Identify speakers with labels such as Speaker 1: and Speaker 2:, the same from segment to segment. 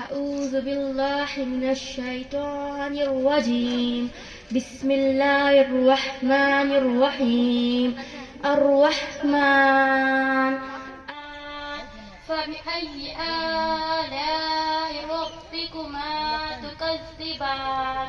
Speaker 1: أعوذ بالله من الشيطان الرجيم بسم الله الرحمن الرحيم الرحمن فبأي آلاء ربكما تكذبان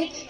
Speaker 2: 1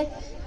Speaker 2: 1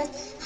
Speaker 2: 10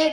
Speaker 1: 1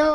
Speaker 1: 2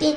Speaker 1: 3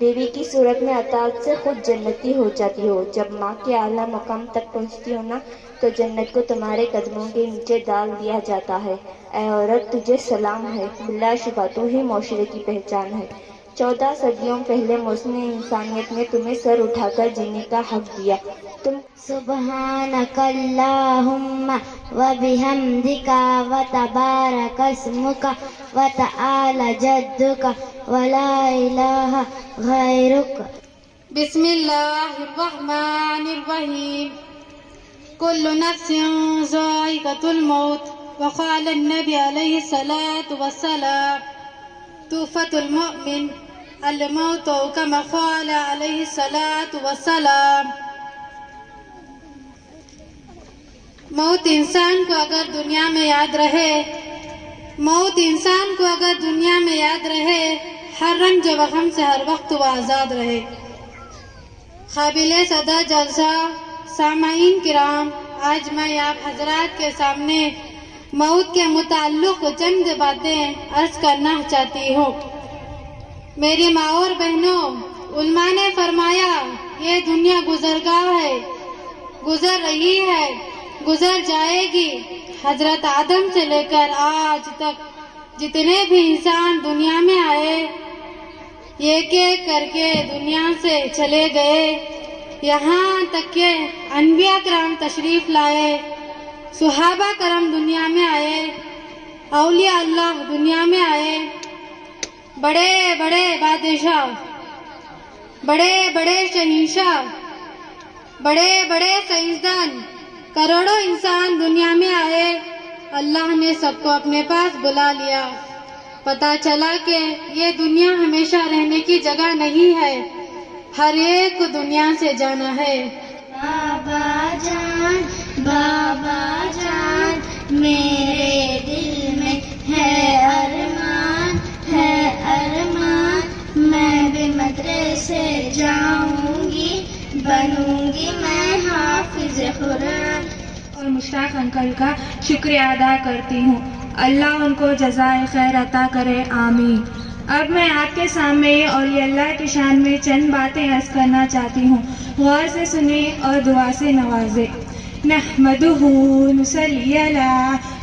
Speaker 3: بیوی کی صورت میں اطاعت سے خود جنتی ہو جاتی ہو. جب ماں کے اعلیٰ مقام تک پہنچتی ہو نا تو جنت کو تمہارے قدموں کے نیچے ڈال دیا جاتا ہے. اے عورت تجھے سلام ہے، بلا شبہ تو ہی معاشرے کی پہچان ہے. 14 صدیوں پہلے موسم انسانیت نے تمہیں سر اٹھا کر جینے کا حق دیا. تم
Speaker 2: سبحانک اللہم وبحمدک وتبارک اسمک وتعالی جدک ولا الہ غیرک.
Speaker 4: بسم اللہ الرحمن الرحیم. کل نفس ذائقۃ الموت وقال النبی علیہ الصلاۃ والسلام توفۃ المؤمن الموت کما قال علیہ الصلاۃ والسلام. موت انسان کو اگر دنیا میں یاد رہے، موت انسان کو اگر دنیا میں یاد رہے، ہر رنج و غم سے ہر وقت وہ آزاد رہے. قابل صدر جلسہ سامعین کرام، آج میں آپ حضرات کے سامنے موت کے متعلق چند باتیں عرض کرنا چاہتی ہوں. میری ماں اور بہنوں، علماء نے فرمایا یہ دنیا گزرگاہ ہے، گزر رہی ہے، گزر جائے گی. حضرت آدم سے لے کر آج تک جتنے بھی انسان دنیا میں آئے، ایک ایک کر کے دنیا سے چلے گئے. یہاں تک کہ انبیاء کرام تشریف لائے، صحابہ کرام دنیا میں آئے، اولیاء اللہ دنیا میں آئے، بڑے بڑے بادشاہ، بڑے بڑے شہنشاہ، بڑے بڑے سائنسدان، کروڑوں انسان دنیا میں آئے. اللہ نے سب کو اپنے پاس بلا لیا. پتا چلا کہ یہ دنیا ہمیشہ رہنے کی جگہ نہیں ہے، ہر ایک کو دنیا سے جانا ہے.
Speaker 1: بابا جان میرے دل میں ہے ارمان، ہے ارمان، میں بھی مدرسے جاؤں گی، بنوں گی میں حافظ قرآن.
Speaker 3: اور مشتاق انکل کا شکریہ ادا کرتی ہوں. اللہ ان کو جزائے خیر عطا کرے، آمین. اب میں آپ کے سامنے اولیاء اللہ کی شان میں چند باتیں عرض کرنا چاہتی ہوں. غور سے سنیں اور دعا سے نوازیں. نحمدہ نصلی علی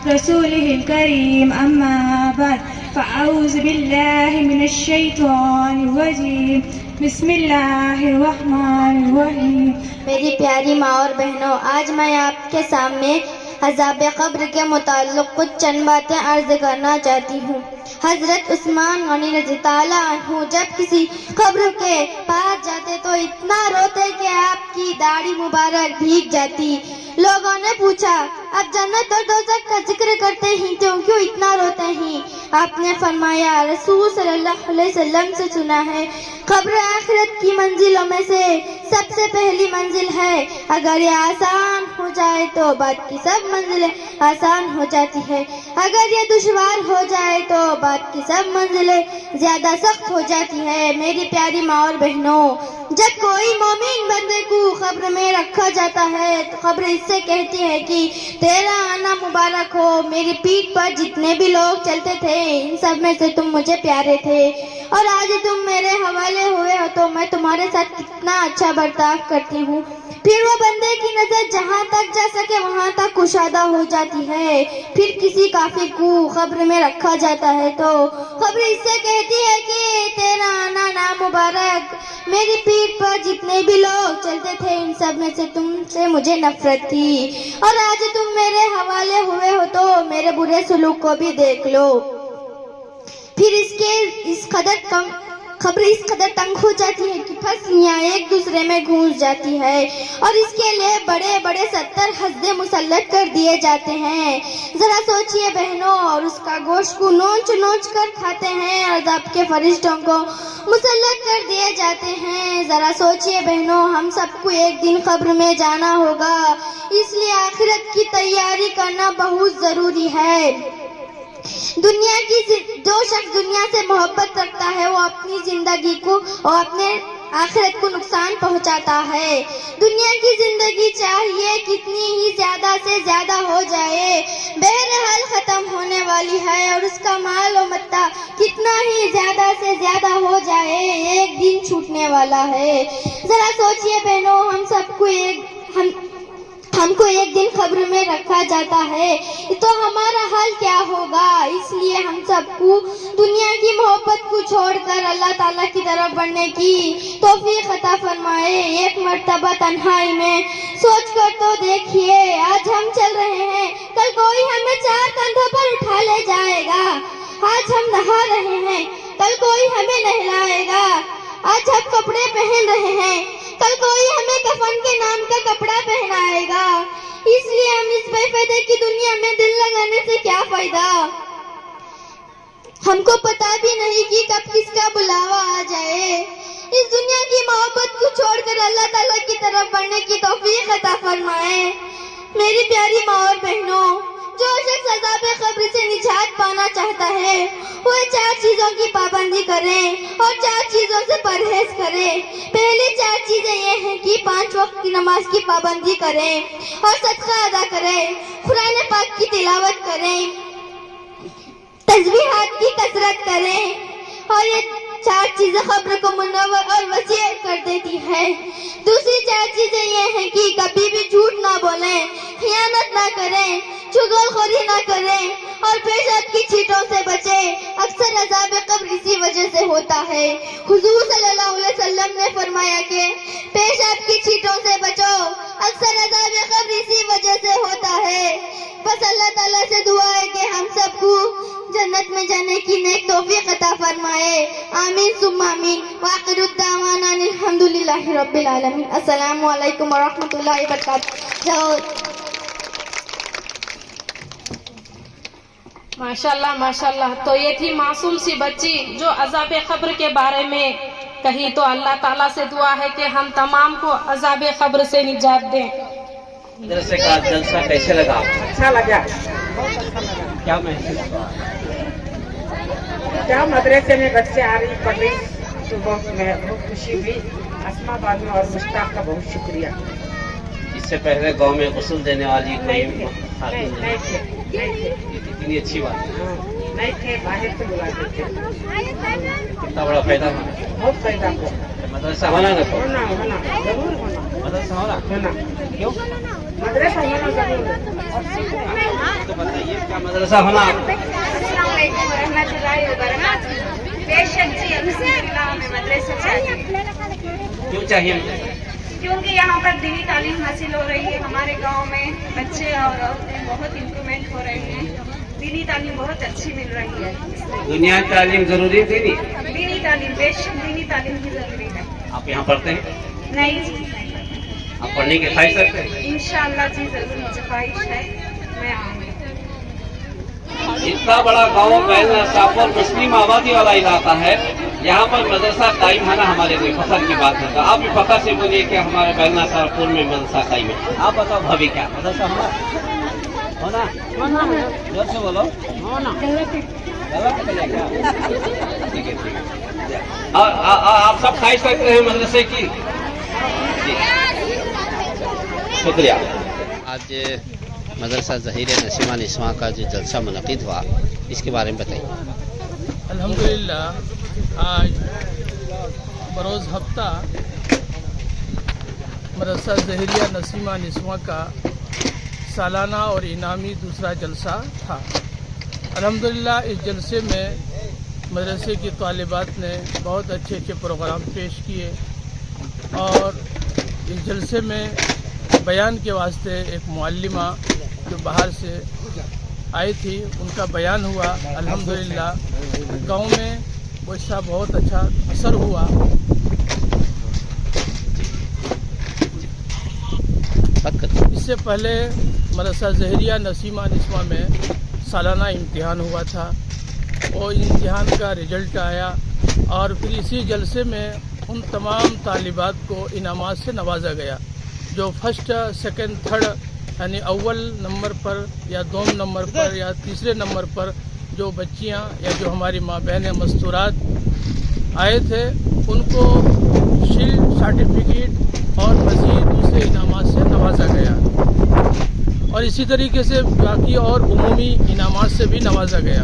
Speaker 3: رسولہ الکریم، اما بعد فاعوذ باللہ من الشیطان الرجیم، بسم اللہ الرحمن الرحیم.
Speaker 1: میری پیاری ماں اور بہنوں، آج میں آپ کے سامنے عذاب قبر کے متعلق کچھ چند باتیں عرض کرنا چاہتی ہوں. حضرت عثمان غنی رضی اللہ عنہ جب کسی قبر کے پاس جاتے تو اتنا روتے کہ آپ کی داڑھی مبارک بھیگ جاتی. لوگوں نے پوچھا آپ جنت اور دوزخ کا ذکر کرتے ہیں تو کیوں اتنا روتے ہیں؟ آپ نے فرمایا رسول صلی اللہ علیہ وسلم سے سنا ہے قبر آخرت کی منزلوں میں سے سب سے پہلی منزل ہے. اگر یہ آسان ہو جائے تو بعد کی سب منزلیں آسان ہو جاتی ہے، اگر یہ دشوار ہو جائے تو بعد کی سب منزلیں زیادہ سخت ہو جاتی ہے. میری پیاری ماں اور بہنوں، جب کوئی مومن بندے کو قبر میں رکھا جاتا ہے تو قبر اس سے کہتی ہے کہ تیرا آنا مبارک ہو. میری پیٹھ پر جتنے بھی لوگ چلتے تھے ان سب میں سے تم مجھے پیارے تھے، اور آج تم میرے حوالے ہوئے ہو تو میں تمہارے ساتھ کتنا اچھا برتاؤ کرتی ہوں. پھر وہ بندے کی نظر جہاں تک جا سکے وہاں تک کشادہ ہو جاتی ہے. پھر کسی کافر کو قبر میں رکھا جاتا ہے تو قبر اس سے کہتی ہے کہ تیرا آنا نامبارک. میری پیٹھ پر جتنے بھی لوگ چلتے تھے ان سب میں سے تم سے مجھے نفرت تھی، اور آج تم میرے حوالے ہوئے ہو تو میرے برے سلوک کو بھی دیکھ لو. پھر قبر اس قدر تنگ ہو جاتی ہے کہ پھسلیاں ایک دوسرے میں گھس جاتی ہے، اور اس کے لیے بڑے بڑے 70 حسدے مسلط کر دیے جاتے ہیں. ذرا سوچئے بہنوں، اور اس کا گوشت کو نوچ نوچ کر کھاتے ہیں، عذاب کے فرشتوں کو مسلط کر دیے جاتے ہیں. ذرا سوچئے بہنوں، ہم سب کو ایک دن قبر میں جانا ہوگا، اس لیے آخرت کی تیاری کرنا بہت ضروری ہے. جو شخص دنیا سے محبت رکھتا ہے وہ اپنی زندگی کو اور اپنے آخرت کو نقصان پہنچاتا ہے. دنیا کی زندگی چاہیے کتنی ہی زیادہ سے زیادہ ہو جائے، بہرحال ختم ہونے والی ہے اور اس کا مال و متاع کتنا ہی زیادہ سے زیادہ ہو جائے ایک دن چھوٹنے والا ہے. ذرا سوچئے بہنوں، ہم کو ایک دن قبر میں رکھا جاتا ہے تو ہمارا حال کیا ہوگا. اس لیے ہم سب کو دنیا کی محبت کو چھوڑ کر اللہ تعالیٰ کی طرف بڑھنے کی توفیق عطا فرمائے. ایک مرتبہ تنہائی میں سوچ کر تو دیکھیے، آج ہم چل رہے ہیں، کل کوئی ہمیں 4 کندھوں پر اٹھا لے جائے گا. آج ہم نہا رہے ہیں، کل کوئی ہمیں نہلائے گا. آج ہم کپڑے پہن رہے ہیں، کل کوئی ہمیں کفن کے نام کا کپڑا پہنائے گا. اس لیے ہم اس بے فائدے کی دنیا میں دل لگانے سے کیا فائدہ. ہم کو پتا بھی نہیں کہ کب کس کا بلاوا آ جائے. اس دنیا کی محبت کو چھوڑ کر اللہ تعالیٰ کی طرف بڑھنے کی توفیق عطا فرمائے. میری پیاری ماں اور بہنوں، جو شخص عذاب قبر سے نجات پانا چاہتا ہے وہ 4 چیزوں کی پابندی کرے اور 4 چیزوں سے پرہیز کرے. پہلی 4 چیزیں یہ ہیں کہ 5 وقت کی نماز کی پابندی کرے اور صدقہ ادا کرے، قرآن پاک کی تلاوت کرے، تسبیحات کی کثرت کرے. اور یہ 4 چیزیں قبر کو منور اور وسیع کر دیتی ہے. دوسری 4 چیزیں یہ ہیں کہ کبھی بھی جھوٹ نہ بولیں، خیانت نہ کریں، چغل خوری نہ کریں اور پیشاب کی چھینٹوں سے بچیں. اکثر عذاب قبر اسی وجہ سے ہوتا ہے. حضور صلی اللہ علیہ وسلم نے فرمایا کہ پیشاب کی چھینٹوں سے بچو، اکثر عذاب قبر اسی وجہ سے ہوتا ہے. بس اللہ تعالیٰ سے دعا ہے کہ ہم سب کو جنت میں جانے کی نیک توفیق عطا فرمائے. آمین ثم آمین. وآخر الدعوانا الحمدللہ رب العالمین. السلام علیکم ورحمۃ اللہ وبرکاتہ.
Speaker 5: ماشاءاللہ ماشاءاللہ. تو یہ تھی معصوم سی بچی جو عذاب قبر کے بارے میں کہی. تو اللہ تعالیٰ سے دعا ہے کہ ہم تمام کو عذاب قبر سے نجات دیں.
Speaker 6: مدرسے کا جلسہ کیسے لگا؟
Speaker 7: اچھا لگا.
Speaker 6: کیا محسوس ہوا؟
Speaker 7: کیا مدرسے میں بچے آ رہی پڑھ رہی تو بہت خوشی ہوئی. اسما بانو اور مشتاق کا بہت شکریہ.
Speaker 6: اس سے پہلے گاؤں میں غسل دینے والی کوئی
Speaker 7: نہیں تھے.
Speaker 6: اتنی اچھی بات ہے.
Speaker 7: نہیں تھے، باہر سے بلاتے تھے.
Speaker 6: کتنا بڑا فائدہ ہوا.
Speaker 7: بہت فائدہ ہوا.
Speaker 6: مدرسہ ہونا نا تو
Speaker 7: ہونا ضرور ہونا.
Speaker 6: مدرسہ ہونا کیوں؟
Speaker 7: مدرسہ ہونا ضرور.
Speaker 6: تو بتائیے کیا مدرسہ ہونا.
Speaker 8: السلام علیکم ورحمۃ اللہ وبرکاتہ. بے شک جی الحمدللہ ہمیں مدرسہ چاہیے.
Speaker 6: کیوں چاہیے؟
Speaker 8: کیونکہ یہاں پر دینی تعلیم حاصل ہو رہی ہے. ہمارے گاؤں میں بچے اور عورتیں بہت امپرومنٹ ہو رہے ہیں. دینی تعلیم بہت اچھی مل رہی ہے.
Speaker 6: دنیا کی تعلیم ضروری ہے.
Speaker 8: دینی تعلیم بے شک دینی تعلیم بھی ضروری ہے.
Speaker 6: آپ یہاں پڑھتے ہیں؟
Speaker 8: نہیں جی.
Speaker 6: آپ پڑھنے کی خواہش رکھتے ہیں؟
Speaker 8: انشاءاللہ جی ضرور مجھے خواہش ہے، میں آؤں گی.
Speaker 6: اتنا بڑا گاؤں بیل نصافور مسلم آبادی والا علاقہ ہے، یہاں پر مدرسہ قائم ہونا ہمارے لیے فخر کی بات ہے. آپ بھی فخر سے بولیے کہ ہمارے بیل نصافور میں مدرسہ قائم ہے. آپ بتاؤ بھابھی کیا مدرسہ ہونا زور سے بولو. ٹھیک ہے. آپ سب خواہش رکھتے ہیں مدرسے کی. شکریہ. آج مدرسہ ظہیریہ نسیمہ نسواں کا جو جلسہ منعقد ہوا اس کے بارے میں بتائیے.
Speaker 9: الحمدللہ آج بروز ہفتہ مدرسہ ظہیریہ نسیمہ نسواں کا سالانہ اور انعامی دوسرا جلسہ تھا. الحمدللہ اس جلسے میں مدرسے کی طالبات نے بہت اچھے اچھے پروگرام پیش کیے اور اس جلسے میں بیان کے واسطے ایک معلمہ جو باہر سے آئی تھی ان کا بیان ہوا. الحمدللہ گاؤں میں وہ اس کا بہت اچھا اثر ہوا. اس سے پہلے مدرسہ ظہیریہ نسیمہ نسواں میں سالانہ امتحان ہوا تھا اور امتحان کا رزلٹ آیا اور پھر اسی جلسے میں ان تمام طالبات کو انعامات سے نوازا گیا جو فرسٹ سیکنڈ تھرڈ یعنی اول نمبر پر یا دوم نمبر پر یا تیسرے نمبر پر جو بچیاں یا جو ہماری ماں بہنیں مستورات آئے تھے ان کو شیلڈ سرٹیفکیٹ اور مزید دوسرے انعامات سے نوازا گیا. اور اسی طریقے سے باقی اور عمومی انعامات سے بھی نوازا گیا،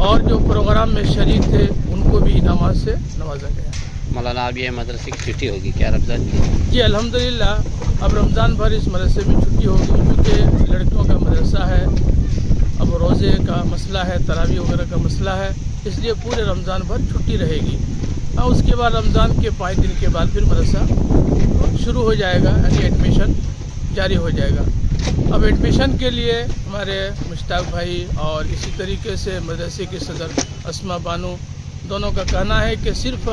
Speaker 9: اور جو پروگرام میں شریک تھے ان کو بھی انعامات سے نوازا گیا۔
Speaker 6: مولانا اب یہ مدرسے کی چھٹی ہوگی کیا رمضان کی؟
Speaker 9: جی الحمدللہ اب رمضان بھر اس مدرسے میں چھٹی ہوگی، کیونکہ لڑکیوں کا مدرسہ ہے، اب روزے کا مسئلہ ہے، تراویح وغیرہ کا مسئلہ ہے، اس لیے پورے رمضان بھر چھٹی رہے گی، اور اس کے بعد رمضان کے 5 دن کے بعد پھر مدرسہ شروع ہو جائے گا، یعنی ایڈمیشن جاری ہو جائے گا۔ اب ایڈمیشن کے لیے ہمارے مشتاق بھائی اور اسی طریقے سے مدرسے کی صدر اسما بانو دونوں کا کہنا ہے کہ صرف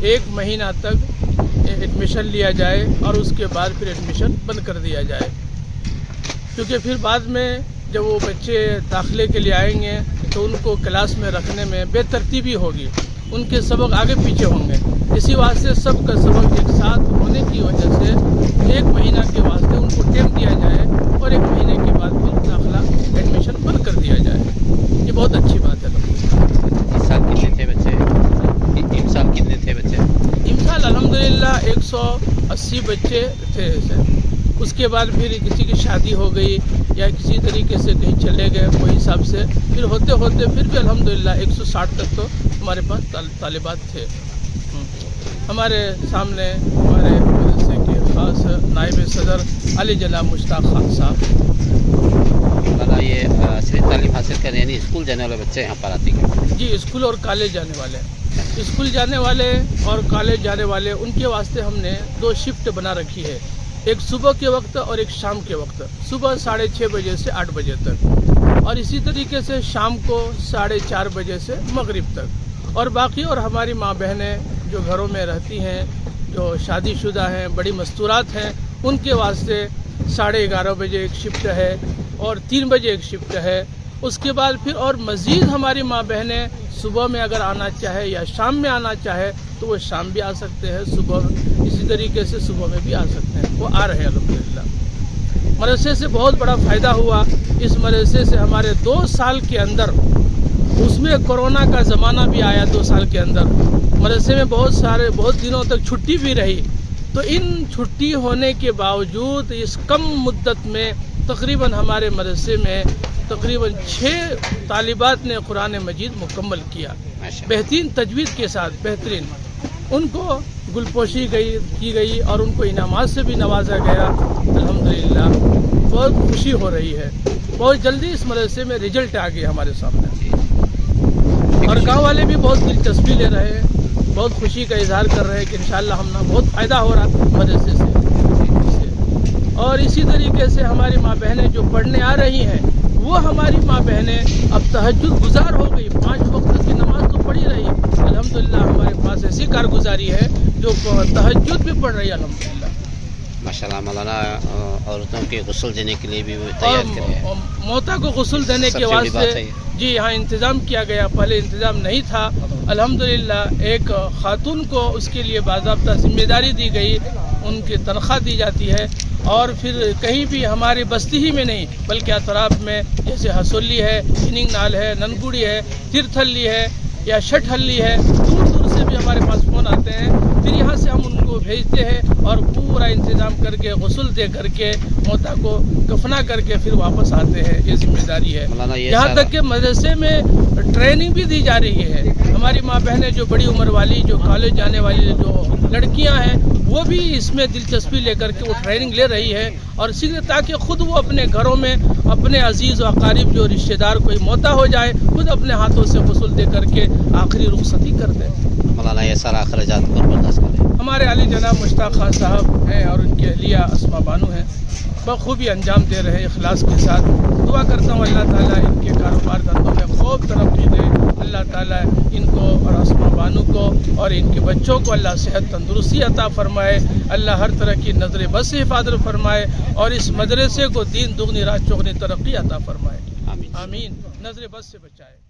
Speaker 9: 1 مہینہ تک ایڈمیشن لیا جائے اور اس کے بعد پھر ایڈمیشن بند کر دیا جائے، کیونکہ پھر بعد میں جب وہ بچے داخلے کے لیے آئیں گے تو ان کو کلاس میں رکھنے میں بے ترتیبی ہوگی، ان کے سبق آگے پیچھے ہوں گے، اسی واسطے سب کا سبق ایک ساتھ ہونے کی وجہ سے 1 مہینہ کے واسطے ان کو ٹائم دیا جائے اور 1 مہینے کے بعد پھر داخلہ ایڈمیشن بند کر دیا جائے۔ یہ بہت اچھی بات ہے۔
Speaker 6: اس سال کتنے تھے بچے؟ امسال کتنے تھے بچے؟
Speaker 9: امسال الحمدللہ 180 بچے تھے ایسے، اس کے بعد پھر کسی کی شادی ہو گئی یا کسی طریقے سے کہیں چلے گئے کوئی حساب سے، پھر ہوتے ہوتے پھر بھی الحمدللہ 160 تک تو ہمارے پاس طالبات تھے۔ ہمارے سامنے ہمارے مدرسے کے خاص نائب صدر علی جناب مشتاق خان صاحب۔
Speaker 6: یہ صرف تعلیم حاصل کرنے یعنی اسکول جانے والے بچے یہاں پر آتے ہیں؟
Speaker 9: جی اسکول اور کالج جانے والے، اسکول جانے والے اور کالج جانے والے ان کے واسطے ہم نے 2 شفٹ بنا رکھی ہے، ایک صبح کے وقت اور ایک شام کے وقت، صبح 6:30 بجے سے 8 بجے تک، اور اسی طریقے سے شام کو 4:30 بجے سے مغرب تک۔ اور باقی اور ہماری ماں بہنیں جو گھروں میں رہتی ہیں، جو شادی شدہ ہیں، بڑی مستورات ہیں، ان کے واسطے 11:30 بجے ایک شفٹ ہے اور 3 بجے ایک شفٹ ہے۔ اس کے بعد پھر اور مزید ہماری ماں بہنیں صبح میں اگر آنا چاہے یا شام میں آنا چاہے تو وہ شام بھی آ سکتے ہیں، صبح اسی طریقے سے صبح میں بھی آ سکتے ہیں، وہ آ رہے ہیں الحمدللہ۔ مدرسے سے بہت بڑا فائدہ ہوا، اس مدرسے سے ہمارے 2 سال کے اندر، اس میں کرونا کا زمانہ بھی آیا 2 سال کے اندر، مدرسے میں بہت دنوں تک چھٹی بھی رہی، تو ان چھٹی ہونے کے باوجود اس کم مدت میں تقریباً ہمارے مدرسے میں تقریباً 6 طالبات نے قرآن مجید مکمل کیا، بہترین تجوید کے ساتھ، بہترین۔ ان کو گلپوشی کی گئی اور ان کو انعامات سے بھی نوازا گیا، الحمدللہ بہت خوشی ہو رہی ہے۔ بہت جلدی اس مدرسے میں رزلٹ آ گیا ہمارے سامنے، اور گاؤں والے بھی بہت دلچسپی لے رہے ہیں، بہت خوشی کا اظہار کر رہے ہیں کہ انشاءاللہ ہم بہت فائدہ ہو رہا مدرسے سے۔ اور اسی طریقے سے ہماری ماں بہنیں جو پڑھنے آ رہی ہیں، وہ ہماری ماں بہنیں اب تہجد گزار ہو گئی، 5 وقت کی نماز تو پڑھی رہی، الحمدللہ ہمارے پاس ایسی کارگزاری ہے جو تہجد بھی پڑھ رہی ہے الحمدللہ۔
Speaker 6: ماشاءاللہ مولانا عورتوں کے غسل دینے کے لیے بھی تیار کرے ہیں،
Speaker 9: موتا کو غسل دینے کے واسطے جی یہاں انتظام کیا گیا، پہلے انتظام نہیں تھا، الحمدللہ ایک خاتون کو اس کے لیے باضابطہ ذمہ داری دی گئی، ان کی تنخواہ دی جاتی ہے، اور پھر کہیں بھی ہماری بستی ہی میں نہیں بلکہ اطراف میں جیسے ہسولی ہے، ہننگ نال ہے، ننگوڑی ہے، ترتھلی ہے یا شٹھلی ہے، دور دور سے بھی ہمارے پاس فون آتے ہیں، پھر یہاں سے ہم ان کو بھیجتے ہیں اور پورا انتظام کر کے غسل دے کر کے موتا کو کفنا کر کے پھر واپس آتے ہیں، یہ ذمہ داری ہے۔ یہاں تک کہ مدرسے میں ٹریننگ بھی دی جا رہی ہے، ہماری ماں بہنیں جو بڑی عمر والی، جو کالج جانے والی جو لڑکیاں ہیں، وہ بھی اس میں دلچسپی لے کر کے وہ ٹریننگ لے رہی ہے، اور تاکہ خود وہ اپنے گھروں میں اپنے عزیز و اقارب جو رشتہ دار کوئی موتا ہو جائے، خود اپنے ہاتھوں سے غسل دے کر کے آخری رخصتی کر دیں۔
Speaker 6: مولانا یہ سارا اخراجات پر برداشت کریں؟
Speaker 9: ہمارے علی جناب مشتاق خان صاحب ہیں اور ان کی اہلیہ اسما بانو ہیں، بخوبی انجام دے رہے اخلاص کے ساتھ۔ دعا کرتا ہوں اللہ تعالیٰ ان کے کاروبار دھندوں میں خوب ترقی دے، اللہ تعالیٰ ان کو اور اسما بانو کو اور ان کے بچوں کو اللہ صحت تندرستی عطا فرمائے، اللہ ہر طرح کی نظر بد سے حفاظت فرمائے، اور اس مدرسے کو دین دگنی رات چوگنی ترقی عطا فرمائے، آمین، نظر بد سے بچائے۔